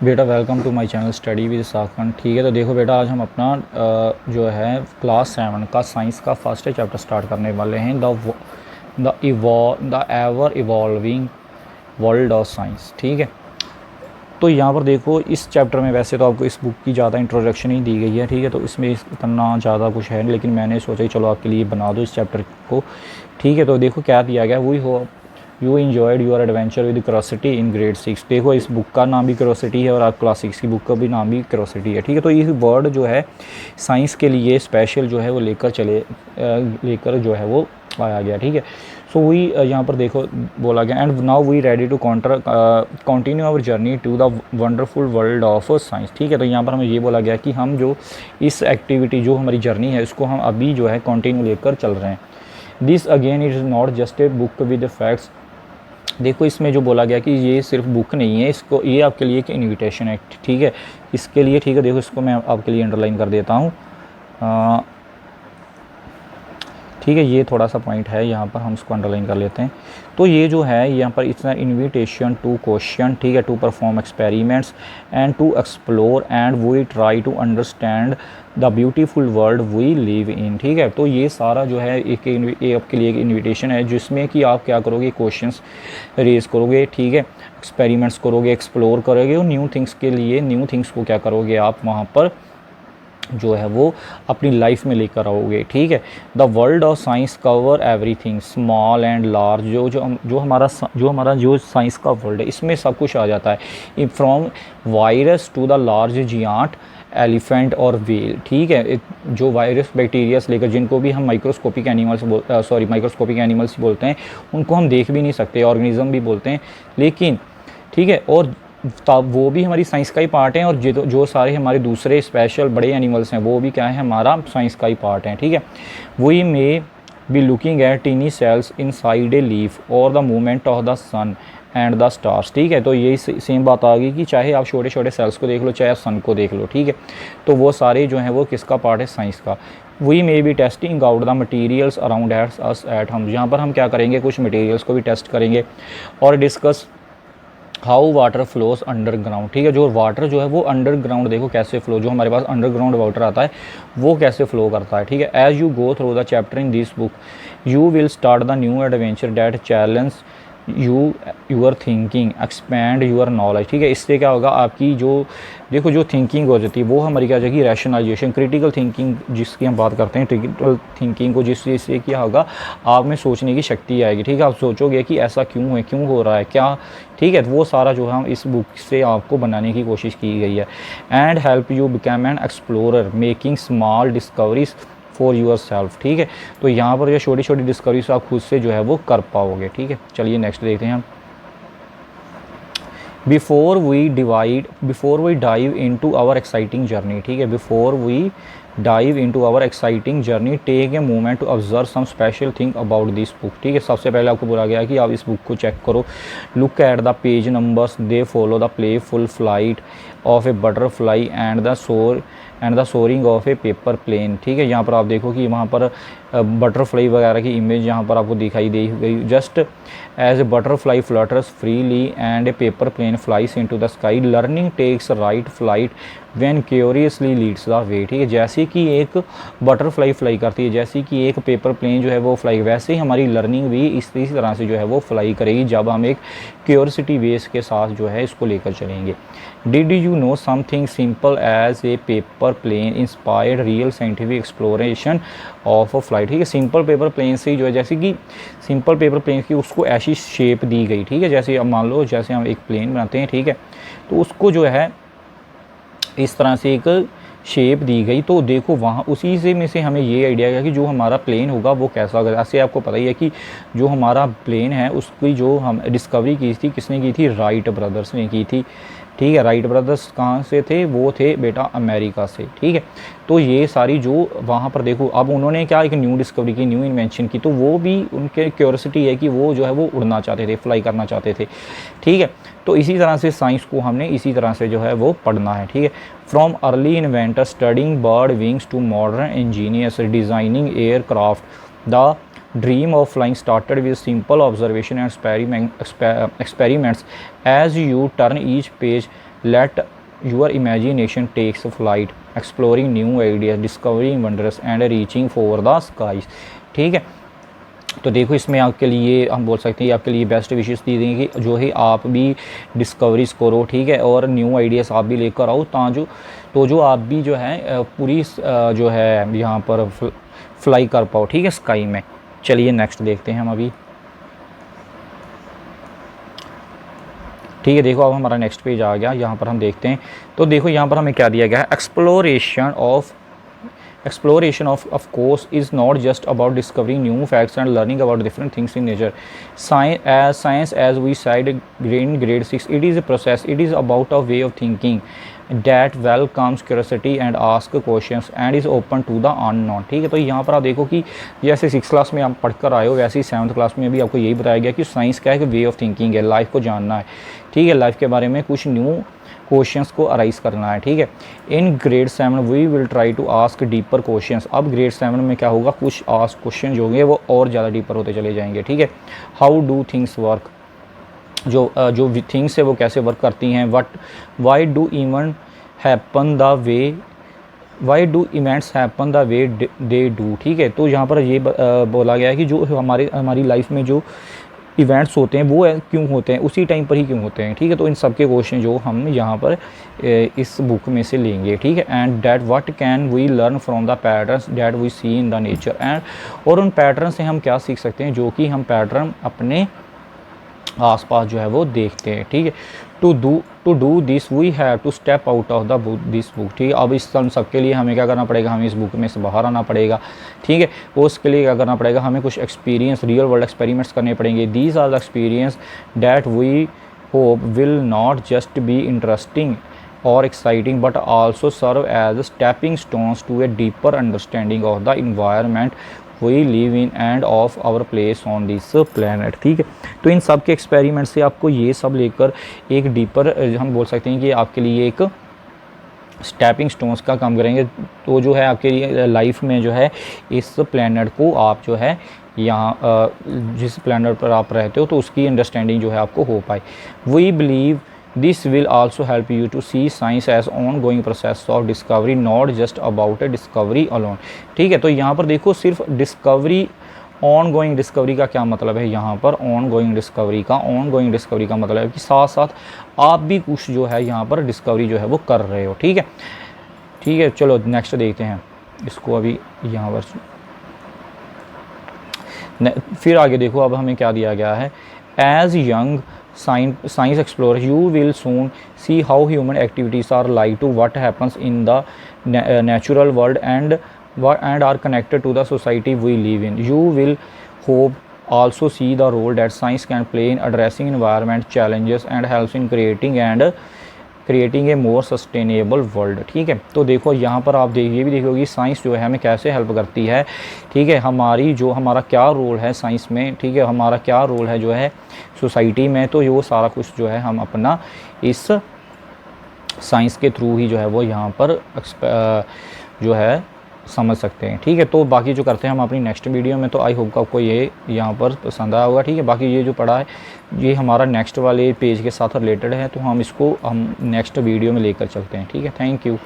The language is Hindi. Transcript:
बेटा welcome to my channel study with Sakhan. ठीक है, तो देखो बेटा, आज हम अपना जो है क्लास 7 का साइंस का फर्स्ट चैप्टर स्टार्ट करने वाले हैं, the ever evolving world of science. ठीक है, तो यहाँ पर देखो इस चैप्टर में वैसे तो आपको इस बुक की ज़्यादा इंट्रोडक्शन ही दी गई है। ठीक है, तो इसमें इतना ज़्यादा कुछ है नहीं, लेकिन मैंने सोचा कि चलो आपके लिए बना दो इस चैप्टर को। ठीक है, तो देखो क्या दिया गया, we hope you enjoyed your adventure with curiosity in grade 6। देखो इस बुक का नाम भी क्रोसिटी है और आप क्लास 6 की बुक का भी नाम भी क्रोसिटी है। ठीक है, तो ये वर्ड जो है साइंस के लिए स्पेशल जो है वो लेकर जो है वो आया गया। ठीक है, सो वही यहाँ पर देखो बोला गया, and now we ready to continue our journey to the wonderful world of science. ठीक है, तो यहाँ पर हमें ये बोला गया कि हम जो इस एक्टिविटी जो हमारी जर्नी है इसको हम अभी जो है कंटिन्यू लेकर चल रहे हैं। This again it is not just a book with facts. देखो इसमें जो बोला गया कि ये सिर्फ बुक नहीं है, इसको ये आपके लिए एक इनविटेशन है। ठीक है, इसके लिए, ठीक है, देखो इसको मैं आपके लिए अंडरलाइन कर देता हूँ। ठीक है, ये थोड़ा सा पॉइंट है, यहाँ पर हम इसको अंडरलाइन कर लेते हैं। तो ये जो है यहाँ पर it's an invitation to question, ठीक है, to perform experiments and to explore and we try to understand the beautiful world we live in. ठीक है, तो ये सारा जो है एक आपके लिए एक इन्विटेशन है जिसमें कि आप क्या करोगे, क्वेश्चंस रेज करोगे, ठीक है, एक्सपेरिमेंट्स करोगे, एक्सप्लोर करोगे और न्यू थिंग्स को क्या करोगे आप वहाँ पर जो है वो अपनी लाइफ में लेकर आओगे। ठीक है, the world of science cover everything small and large. जो हमारा जो साइंस का वर्ल्ड है इसमें सब कुछ आ जाता है, from virus to the large giant elephant और व्हेल। ठीक है, जो वायरस बैक्टीरिया से लेकर जिनको भी हम माइक्रोस्कोपिक एनिमल्स बोलते हैं, उनको हम देख भी नहीं सकते, ऑर्गेनिज्म भी बोलते हैं, लेकिन ठीक है, और तब वो भी हमारी साइंस का ही पार्ट है, और जो सारे हमारे दूसरे स्पेशल बड़े एनिमल्स हैं वो भी क्या है, हमारा साइंस का ही पार्ट है। ठीक है, we may be looking at tiny cells inside a leaf और the movement of the sun and the stars. ठीक है, तो यही सेम बात आ गई कि चाहे आप छोटे छोटे सेल्स को देख लो, चाहे आप सन को देख लो। ठीक है, तो वो सारे जो हैं वो किसका पार्ट है, साइंस का। We may be testing out the materials around us at home, यहाँ पर हम क्या करेंगे, कुछ मटीरियल्स को भी टेस्ट करेंगे और discuss how water flows underground. ठीक है, जो वाटर जो है वो अंडरग्राउंड देखो कैसे फ्लो, जो हमारे पास अंडरग्राउंड वाटर आता है वो कैसे फ्लो करता है। ठीक है, as you go through the chapter in this book you will start the new adventure that challenge your thinking expand your knowledge. ठीक है, इससे क्या होगा, आपकी जो देखो जो थिंकिंग हो जाती है वो हमारी क्या हो जाएगी, रैशनलाइजेशन, क्रिटिकल थिंकिंग जिसकी हम बात करते हैं, क्रिटिकल थिंकिंग को जिससे क्या होगा, आप में सोचने की शक्ति आएगी। ठीक है, आप सोचोगे कि ऐसा क्यों है, क्यों हो रहा है, क्या। ठीक है, तो वो सारा जो है हम इस बुक से आपको बनाने की कोशिश की गई है। And help you become an explorer making small discoveries for yourself. ठीक है, तो यहाँ पर जो छोटी छोटी डिस्कवरीज आप खुद से जो है वो कर पाओगे। ठीक है, चलिए नेक्स्ट देखते हैं हम। Before we dive into our exciting journey. ठीक है, before we dive into our exciting journey take a moment to observe some special thing about this book. ठीक है, सबसे पहले आपको बोला गया है कि आप इस बुक को चेक करो, look at the page numbers, they follow the playful flight of a butterfly and the soaring of a paper plane. ठीक है, यहाँ पर आप देखो कि वहाँ पर बटरफ्लाई वगैरह की इमेज यहाँ पर आपको दिखाई दे गई। Just as a butterfly flutters freely and a paper plane flies into the sky learning takes right flight when curiously leads the way. ठीक है, जैसे कि एक बटरफ्लाई फ्लाई करती है, जैसे कि एक पेपर प्लेन जो है वो फ्लाई, वैसे ही हमारी लर्निंग भी इसी तरह से जो है वो फ्लाई करेगी जब हम एक क्यूरियोसिटी बेस के साथ जो है इसको लेकर चलेंगे। Did you know something simple as a paper plane inspired real scientific exploration of a flight. ठीक है, सिंपल पेपर प्लेन से जो है, जैसे कि सिंपल पेपर प्लेन की उसको ऐसी शेप दी गई। ठीक है, जैसे अब मान लो जैसे हम एक प्लेन बनाते हैं, ठीक है, तो उसको जो है इस तरह से एक शेप दी गई। तो देखो वहाँ उसी से में से हमें ये आइडिया है कि जो हमारा प्लेन होगा वो कैसा होगा। ऐसे आपको पता ही है कि जो हमारा प्लेन है उसकी जो हम डिस्कवरी की थी, किसने की थी, राइट ब्रदर्स ने की थी। ठीक है, राइट ब्रदर्स कहाँ से थे, वो थे बेटा अमेरिका से। ठीक है, तो ये सारी जो वहाँ पर देखो, अब उन्होंने क्या एक न्यू डिस्कवरी की, न्यू इन्वेंशन की, तो वो भी उनके क्यूरियोसिटी है कि वो जो है वो उड़ना चाहते थे, फ्लाई करना चाहते थे। ठीक है, तो इसी तरह से साइंस को हमने इसी तरह से जो है वो पढ़ना है। ठीक है, from early inventor studying bird wings to modern engineers designing aircraft, the dream of flying started with simple observation and experiments. As you turn each page let your imagination takes flight, exploring new ideas, discovering wonders and reaching for the skies. ठीक है, तो देखो इसमें आपके लिए हम बोल सकते हैं आपके लिए बेस्ट विशेस दी गई कि जो है आप भी डिस्कवरीज करो, ठीक है, और न्यू आइडियाज़ आप भी लेकर आओ तो जो आप भी जो है पूरी जो है यहाँ पर फ्लाई कर पाओ, ठीक है, स्काई में। चलिए नेक्स्ट देखते हैं हम अभी। ठीक है, देखो अब हमारा नेक्स्ट पेज आ गया, यहाँ पर हम देखते हैं। तो देखो यहाँ पर हमें क्या दिया गया है, exploration of course is not just about discovering new facts and learning about different things in nature. Science as we said in grade 6, it is a process, it is about a way of thinking that welcomes curiosity and ask questions and is open to the unknown। ठीक है, तो यहाँ पर आप देखो कि जैसे 6 क्लास में आप पढ़कर आए हो वैसे ही 7th क्लास में भी आपको यही बताया गया कि साइंस क्या है कि वे ऑफ थिंकिंग है, लाइफ को जानना है, ठीक है, लाइफ के बारे में कुछ न्यू क्वेश्चंस को अराइज करना है। ठीक है, in grade 7 we will try to ask deeper questions. अब ग्रेड 7 में क्या होगा, कुछ आस्क क्वेश्चन जो होंगे वो और ज़्यादा डीपर होते चले जाएंगे। ठीक है, हाउ डू थिंग्स वर्क, जो थिंग्स है वो कैसे वर्क करती हैं, why do events happen the way they do. ठीक है, तो यहाँ पर ये बोला गया है कि जो हमारी लाइफ में जो इवेंट्स होते हैं वो क्यों होते हैं, उसी टाइम पर ही क्यों होते हैं। ठीक है, तो इन सब के क्वेश्चन जो हम यहाँ पर इस बुक में से लेंगे। ठीक है, and that what can we learn from the patterns that we see in the nature, and और उन पैटर्न से हम क्या सीख सकते हैं जो कि हम पैटर्न अपने आसपास जो है वो देखते हैं। ठीक है, to do this we have to step out of the this book. ठीक है, अब इस सबके लिए हमें क्या करना पड़ेगा, हमें इस बुक में से बाहर आना पड़ेगा। ठीक है, उसके लिए क्या करना पड़ेगा, हमें कुछ एक्सपीरियंस, रियल वर्ल्ड एक्सपेरिमेंट्स करने पड़ेंगे। These are the experiences that we hope will not just be interesting और exciting but also serve as stepping stones to a deeper understanding of the environment we live in and of our place on this planet. ठीक है, तो इन सब के एक्सपेरिमेंट से आपको ये सब लेकर एक डीपर हम बोल सकते हैं कि आपके लिए एक स्टेपिंग स्टोन्स का काम करेंगे। तो जो है आपके लिए लाइफ में जो है इस प्लेनेट को आप जो है यहाँ जिस प्लेनेट पर आप रहते हो तो उसकी अंडरस्टैंडिंग जो है आपको हो पाए। We believe this will also help you to see science as ongoing process of discovery, not just about a discovery alone. ठीक है, तो यहाँ पर देखो सिर्फ डिस्कवरी, ऑन गोइंग डिस्कवरी का क्या मतलब है, यहाँ पर ऑन गोइंग डिस्कवरी का मतलब है कि साथ साथ आप भी कुछ जो है यहाँ पर डिस्कवरी जो है वो कर रहे हो। ठीक है, चलो नेक्स्ट देखते हैं इसको अभी यहाँ पर। फिर आगे देखो अब हमें क्या दिया गया है, as young science explorer you will soon see how human activities are like to what happens in the natural world and are connected to the society we live in. You will hope also see the role that science can play in addressing environment challenges and helps in creating a more sustainable world। ठीक है, तो देखो यहाँ पर आप ये भी देखोगे साइंस जो है हमें कैसे हेल्प करती है। ठीक है, हमारा क्या रोल है साइंस में, ठीक है, हमारा क्या रोल है जो है सोसाइटी में, तो वो सारा कुछ जो है हम अपना इस साइंस के थ्रू ही जो है वो यहाँ पर जो है समझ सकते हैं। ठीक है, तो बाकी जो करते हैं हम अपनी नेक्स्ट वीडियो में। तो आई होप आपको ये यहाँ पर पसंद आया होगा। ठीक है, बाकी ये जो पढ़ा है ये हमारा नेक्स्ट वाले पेज के साथ रिलेटेड है, तो हम इसको नेक्स्ट वीडियो में लेकर चलते हैं। ठीक है, थैंक यू।